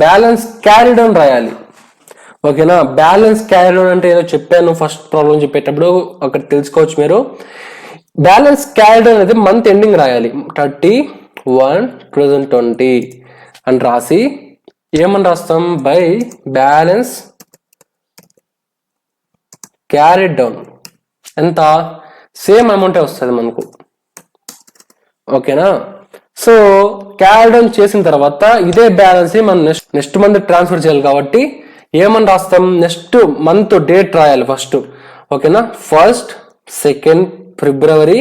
బ్యాలెన్స్ క్యారీడ్ ఆన్ రాయాలి. ఓకేనా, బ్యాలెన్స్ క్యారీడ్ ఆన్ అంటే ఏదో చెప్పాను ఫస్ట్ ప్రాబ్లం చెప్పేటప్పుడు, అక్కడ తెలుసుకోవచ్చు మీరు. బ్యాలెన్స్ క్యారీడ్ ఆన్ అనేది మంత్ ఎండింగ్ రాయాలి. 31/2020 అని రాసి ఏమని రాస్తాం, బై బ్యాలెన్స్ క్యారీడ్ డౌన్ ఎంత, సేమ్ అమౌంటే వస్తుంది మనకు. ఓకేనా, సో క్యారీ డౌన్ చేసిన తర్వాత ఇదే బ్యాలెన్స్ మనం నెక్స్ట్ మంత్ ట్రాన్స్ఫర్ చేయాలి కాబట్టి ఏమని రాస్తాం, నెక్స్ట్ మంత్ డేట్ రాయాలి ఫస్ట్. ఓకేనా, 1st, 2nd February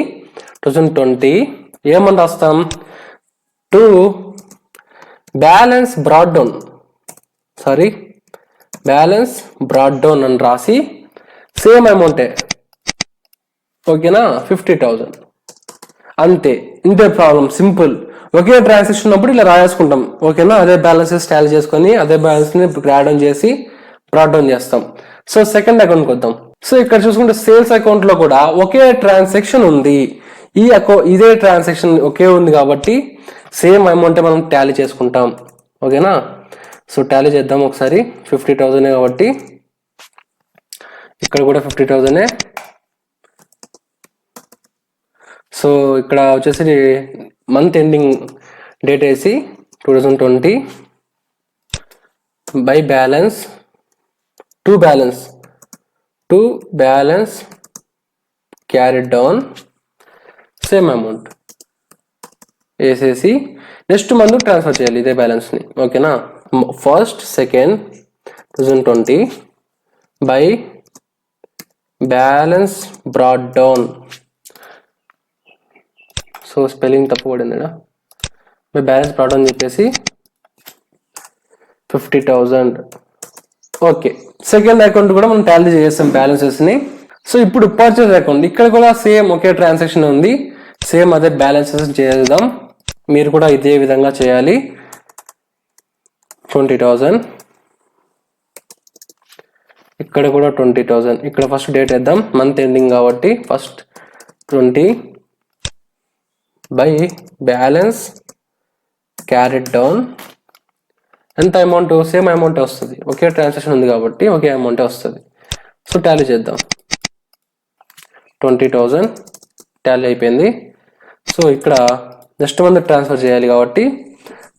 2020 ఏమని రాస్తాం, టు బ్యాలెన్స్ బ్రాడ్ డౌన్ అని రాసి సేమ్ అమౌంటే. ఓకేనా, 50,000 అంతే. ఇంతే ప్రాబ్లం, సింపుల్. ఒకే ట్రాన్సాక్షన్ ఉన్నప్పుడు ఇలా రాసుకుంటాం. ఓకేనా, అదే బ్యాలెన్సెస్ టాలీ చేసుకొని అదే బ్యాలెన్స్ ని యాడ్ డౌన్ చేసి బ్రాడ్ డౌన్ చేస్తాం. సో సెకండ్ అకౌంట్కి వద్దాం. సో ఇక్కడ చూసుకుంటే సేల్స్ అకౌంట్ లో కూడా ఒకే ట్రాన్సాక్షన్ ఉంది. ఇదే ట్రాన్సాక్షన్ ఒకే ఉంది కాబట్టి సేమ్ అమౌంట్ మనం టాలీ చేసుకుంటాం. ఓకేనా, సో టాలీ చేద్దాం ఒకసారి. 50,000 కాబట్టి ఇక్కడ కూడా 50,000. సో ఇక్కడ వచ్చేసి మంత్ ఎండింగ్ డేట్ వేసి 2020 by balance to balance carried down same amount వేసేసి నెక్స్ట్ మంత్ ట్రాన్స్ఫర్ చేయాలి ఇదే బ్యాలెన్స్ని. ఓకేనా, 1st, 2nd 2020 by balance broad down. So spelling తప్పు పడింది ఇక్కడ. బ్యాలెన్స్ బ్రాడ్ డౌన్ చెప్పేసి 50,000. ఓకే, సెకండ్ అకౌంట్ కూడా మనం టాలీ చేస్తాం బ్యాలెన్సెస్ ని. సో ఇప్పుడు పర్చేస్ అకౌంట్, ఇక్కడ కూడా సేమ్ ఒకే ట్రాన్సాక్షన్ ఉంది, సేమ్ అదే బ్యాలెన్సెస్ చేద్దాం. మీరు కూడా ఇదే విధంగా చేయాలి. 20,000 ఇక్కడ కూడా 20,000. ఇక్కడ ఫస్ట్ డేట్ వేద్దాం, మంత్ ఎండింగ్ కాబట్టి 1st 20 by balance carried down. ఎంత అమౌంట్, సేమ్ అమౌంట్ వస్తుంది. ఒకే ట్రాన్సాక్షన్ ఉంది కాబట్టి ఒకే అమౌంట్ వస్తుంది. సో టాలీ చేద్దాం. 20,000 టాలీ అయిపోయింది. సో ఇక్కడ నెక్స్ట్ మంత్ ట్రాన్స్ఫర్ చేయాలి కాబట్టి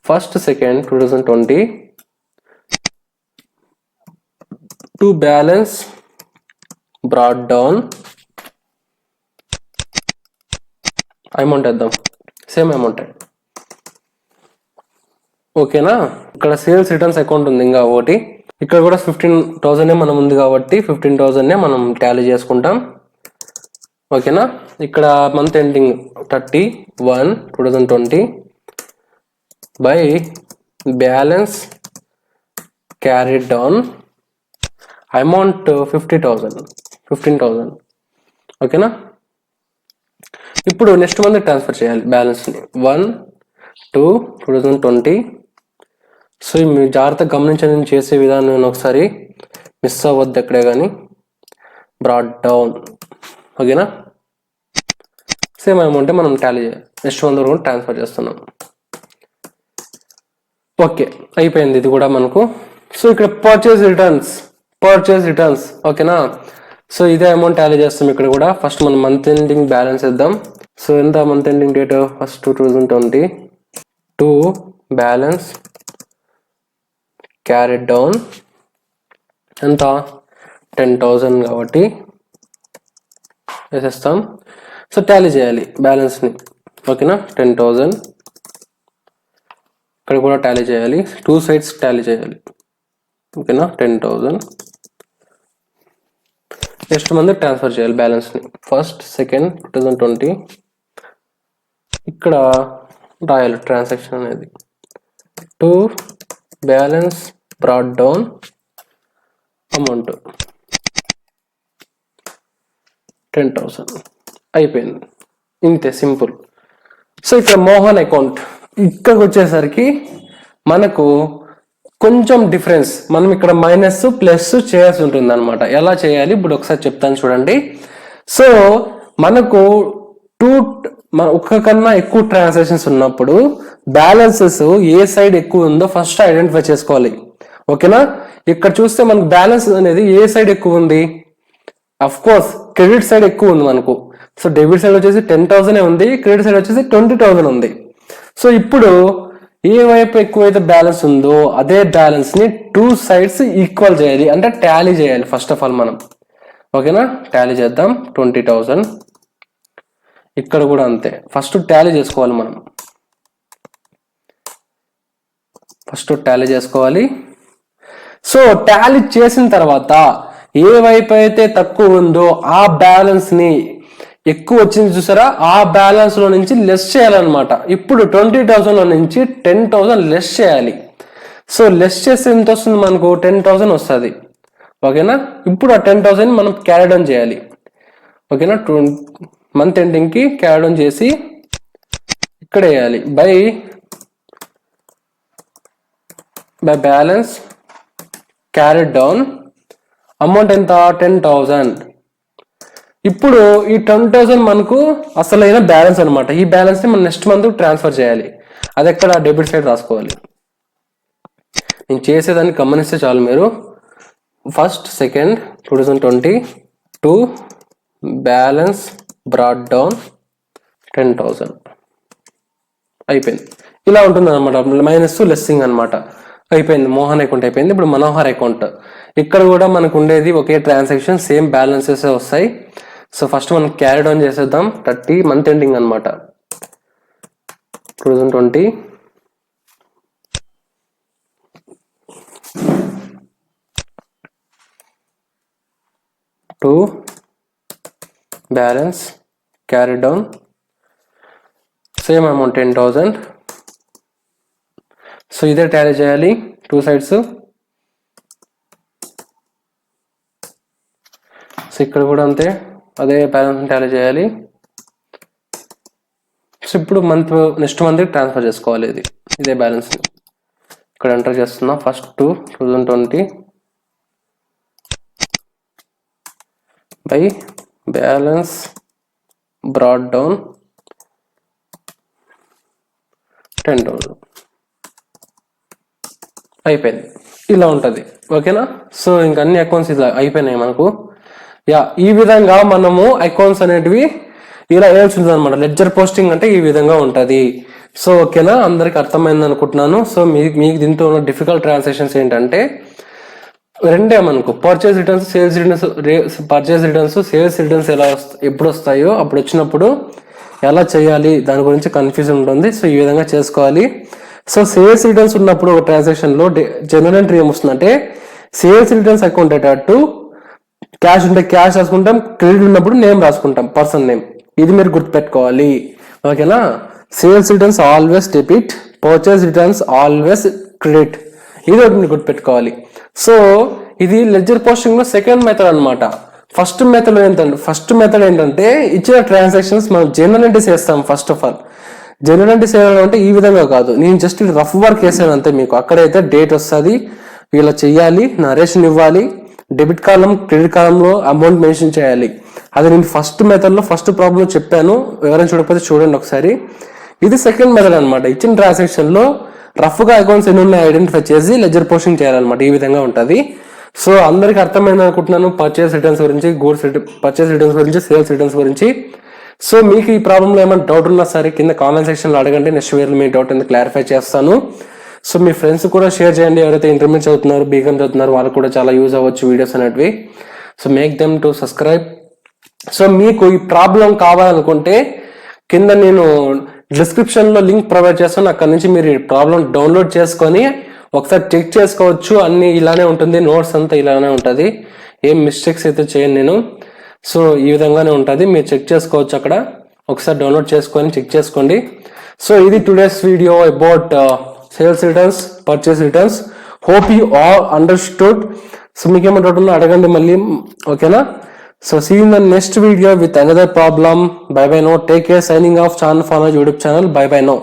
1st, 2nd 2020 to balance broad down amount వేద్దాం, సేమ్ అమౌంట్. ఓకేనా, ఇక్కడ సేల్స్ రిటర్న్స్ అకౌంట్ ఉంది ఇంకా ఒకటి. ఇక్కడ కూడా 15,000 మనం ఉంది కాబట్టి 15,000 మనం టాలీ చేసుకుంటాం. ఓకేనా, ఇక్కడ month ending 31/2020 by balance carried down amount 15,000. ఓకేనా, ఇప్పుడు నెక్స్ట్ మంత్ ట్రాన్స్ఫర్ చేయాలి బ్యాలెన్స్ని 1/2/2020. సో మీరు జాగ్రత్తగా గమనించండి, నేను చేసే విధానం. నేను ఒకసారి మిస్ అవ్వద్దు ఎక్కడే కానీ. Broad down. ఓకేనా, సేమ్ అమౌంట్ మనం టాలీ నెక్స్ట్ మంత్ వరకు ట్రాన్స్ఫర్ చేస్తున్నాం. ఓకే, అయిపోయింది ఇది కూడా మనకు. సో ఇక్కడ పర్చేస్ రిటర్న్స్ పర్చేస్ రిటర్న్స్. ఓకేనా? సో ఇదే అమౌంట్ టాలీ చేస్తాం ఇక్కడ కూడా. ఫస్ట్ మనం మంత్ ఎండింగ్ బ్యాలెన్స్ ఇద్దాం. సో ఎంత month ending date? First 2020 to balance carried down ఎంత 10,000 కాబట్టి వేసేస్తాం. సో టాలీ చేయాలి బ్యాలెన్స్ని. ఓకేనా? 10,000 ఇక్కడ కూడా టాలీ చేయాలి, 2 సైడ్స్ టాలీ చేయాలి. ఓకేనా? 10,000 నెక్స్ట్ మంత్ ట్రాన్స్ఫర్ చేయాలి బ్యాలెన్స్ని. ఫస్ట్ సెకండ్ 2020 ఇక్కడ రాయాలి ట్రాన్సాక్షన్ అనేది. To balance brought down amount 10,000 అయిపోయింది. ఇంతే, సింపుల్. సో ఇక్కడ మోహన్ అకౌంట్ ఇక్కడికి వచ్చేసరికి మనకు కొంచెం డిఫరెన్స్. మనం ఇక్కడ మైనస్ ప్లస్ చేయాల్సి ఉంటుంది అనమాట. ఎలా చేయాలి ఇప్పుడు ఒకసారి చెప్తాను చూడండి. సో మనకు ఒక్క కన్నా ఎక్కువ ట్రాన్సాక్షన్స్ ఉన్నప్పుడు బ్యాలెన్సెస్ ఏ సైడ్ ఎక్కువ ఉందో ఫస్ట్ ఐడెంటిఫై చేసుకోవాలి. ఓకేనా? ఇక్కడ చూస్తే మనకు బ్యాలెన్స్ అనేది ఏ సైడ్ ఎక్కువ ఉంది? అఫ్ కోర్స్ క్రెడిట్ సైడ్ ఎక్కువ ఉంది మనకు. సో డెబిట్ సైడ్ వచ్చేసి 10,000 ఉంది, క్రెడిట్ సైడ్ వచ్చేసి 20,000 ఉంది. సో ఇప్పుడు ఏ వైపు ఎక్కువైతే బ్యాలెన్స్ ఉందో అదే బ్యాలెన్స్ ని 2 సైడ్స్ ఈక్వల్ చేయాలి, అంటే టాలీ చేయాలి ఫస్ట్ ఆఫ్ ఆల్ మనం. ఓకేనా? టాలీ చేద్దాం. 20,000 ఇక్కడ కూడా అంతే, ఫస్ట్ టాలీ చేసుకోవాలి మనం. ఫస్ట్ టాలీ చేసుకోవాలి. సో టాలీ చేసిన తర్వాత ఏ వైపు అయితే తక్కువ ఉందో ఆ బ్యాలెన్స్ ని ఎక్కువ వచ్చింది చూసారా, ఆ బ్యాలెన్స్ లో నుంచి లెస్ చేయాలన్నమాట. ఇప్పుడు 20,000 లో నుంచి 10,000 లెస్ చేయాలి. సో లెస్ చేస్తే ఎంత వస్తుంది మనకు? 10,000 వస్తుంది. ఓకేనా? ఇప్పుడు ఆ 10,000 మనం క్యారీ డౌన్ చేయాలి. ఓకేనా? మంత్ ఎండింగ్ కి క్యారీ డౌన్ చేసి ఇక్కడ వేయాలి. By balance carried down amount ఎంత? 10,000. ఇప్పుడు ఈ 10,000 మనకు అసలైన బ్యాలెన్స్ అనమాట. ఈ బ్యాలెన్స్ ని మనం నెక్స్ట్ మంత్ ట్రాన్స్ఫర్ చేయాలి. అది ఎక్కడ? డెబిట్ సైడ్ రాసుకోవాలి. నేను చేసేదాన్ని గమనిస్తే చాలు మీరు. First second 2020 to balance brought down 10,000 అయిపోయింది. ఇలా ఉంటుంది అనమాట, మైనస్ లెస్సింగ్ అనమాట. అయిపోయింది. మోహన్ అకౌంట్ అయిపోయింది. ఇప్పుడు మనోహర్ అకౌంట్. ఇక్కడ కూడా మనకు ఉండేది ఒకే ట్రాన్సాక్షన్, సేమ్ బ్యాలెన్సెస్ వస్తాయి. సో ఫస్ట్ మనం క్యారీ డౌన్ చేసేద్దాం. 30 మంత్ ఎండింగ్ అనమాట. 2020 to balance carry down same amount 10,000. So ఇదే టాలీ చేయాలి 2 సైడ్స్. సో ఇక్కడ కూడా అంతే, అదే బ్యాలెన్స్ టాలీ చేయాలి. సో ఇప్పుడు నెక్స్ట్ మంత్ ట్రాన్స్ఫర్ చేసుకోవాలి. ఇదే బ్యాలెన్స్ ఇక్కడ ఎంటర్ చేస్తున్నా. First 2020 by balance brought down 10,000 అయిపోయింది. ఇలా ఉంటుంది. ఓకేనా? సో ఇంక అన్ని అకౌంట్స్ ఇలా అయిపోయినాయి మనకు. ఈ విధంగా మనము అకౌంట్స్ అనేటివి ఇలా వేయాల్సి ఉంటుంది అనమాట. లెడ్జర్ పోస్టింగ్ అంటే ఈ విధంగా ఉంటుంది. సో ఓకేనా? అందరికి అర్థమైంది అనుకుంటున్నాను. సో మీకు దీంతో ఉన్న డిఫికల్ట్ ట్రాన్సాక్షన్స్ ఏంటంటే రెండే మనకు purchase returns, sales returns. Purchase returns, sales returns ఎప్పుడు వస్తాయో అప్పుడు వచ్చినప్పుడు ఎలా చేయాలి దాని గురించి కన్ఫ్యూజన్ ఉంటుంది. సో ఈ విధంగా చేసుకోవాలి. సో సేల్స్ రిటర్న్స్ ఉన్నప్పుడు ఒక ట్రాన్సాక్షన్ లో జనరల్ ఎంట్రీ ఏమొస్తుందంటే సేల్స్ రిటర్న్స్ అకౌంట్ అటు క్యాష్ ఉంటే క్యాష్ రాసుకుంటాం, క్రెడిట్ ఉన్నప్పుడు నేమ్ రాసుకుంటాం, పర్సన్ నేమ్. ఇది మీరు గుర్తుపెట్టుకోవాలి. ఓకేనా? Sales returns always debit, purchase returns always credit. ఇది ఒకటి మీరు గుర్తుపెట్టుకోవాలి. సో ఇది లెడ్జర్ పోస్టింగ్ లో సెకండ్ మెథడ్ అనమాట. ఫస్ట్ మెథడ్ ఏంటంటే ఇచ్చిన ట్రాన్సాక్షన్స్ మనం జనరల్ ఎంట్రీస్ వేస్తాం. First of all general entries వేయడం అంటే ఈ విధంగా కాదు, నేను జస్ట్ రఫ్ వర్క్ వేసాను అంతే. మీకు అక్కడైతే డేట్ వస్తుంది, ఇలా చెయ్యాలి, నరేషన్ ఇవ్వాలి, డెబిట్ కాలం క్రెడిట్ కాలంలో అమౌంట్ మెన్షన్ చేయాలి. అది నేను ఫస్ట్ మెథడ్ లో ఫస్ట్ ప్రాబ్లం చెప్పాను. ఎవరైనా చూడకపోతే చూడండి ఒకసారి. ఇది సెకండ్ మెథడ్ అనమాట. ఇచ్చిన ట్రాన్సాక్షన్ లో రఫ్ గా అకౌంట్స్ ఎన్ని ఉన్నాయి ఐడెంటిఫై చేసి లెడ్జర్ పోస్టింగ్ చేయాలన్నమాట. ఈ విధంగా ఉంటుంది. సో అందరికి అర్థమైంది అనుకుంటున్నాను పర్చేస్ రిటర్న్స్ గురించి, గూడ్స్ పర్చేస్ రిటర్న్స్ గురించి, సేల్స్ రిటర్న్స్ గురించి. సో మీకు ఈ ప్రాబ్లంలో ఏమైనా డౌట్ ఉన్నా సరే కింద కామెంట్ సెక్షన్లో అడగండి. నెక్స్ట్ వీడియోలో మీ డౌట్ ఎందుకు క్లారిఫై చేస్తాను. సో మీ ఫ్రెండ్స్ కూడా షేర్ చేయండి. ఎవరైతే ఇంటర్మీడియట్ చదువుతున్నారు, బీకామ్ చదువుతున్నారు, వాళ్ళకు కూడా చాలా యూజ్ అవ్వచ్చు వీడియోస్ అనేటివి. So make them to subscribe. So మీకు ఈ ప్రాబ్లం కావాలనుకుంటే కింద నేను డిస్క్రిప్షన్లో లింక్ ప్రొవైడ్ చేస్తాను. అక్కడ నుంచి మీరు ఈ ప్రాబ్లం డౌన్లోడ్ చేసుకొని ఒకసారి చెక్ చేసుకోవచ్చు. అన్ని ఇలానే ఉంటుంది, నోట్స్ అంతా ఇలానే ఉంటుంది, ఏం మిస్టేక్స్ అయితే చేయను నేను. సో ఈ విధంగానే ఉంటుంది, మీరు చెక్ చేసుకోవచ్చు. అక్కడ ఒకసారి డౌన్లోడ్ చేసుకొని చెక్ చేసుకోండి. సో ఇది today's video about sales returns, purchase returns. Hope you all understood. So మీకేమైనా డౌట్ ఉన్నా అడగండి మళ్ళీ, ఓకేనా? So see in the next video with another problem. Bye bye no, take care, signing off. Channel follow YouTube channel. Bye bye no.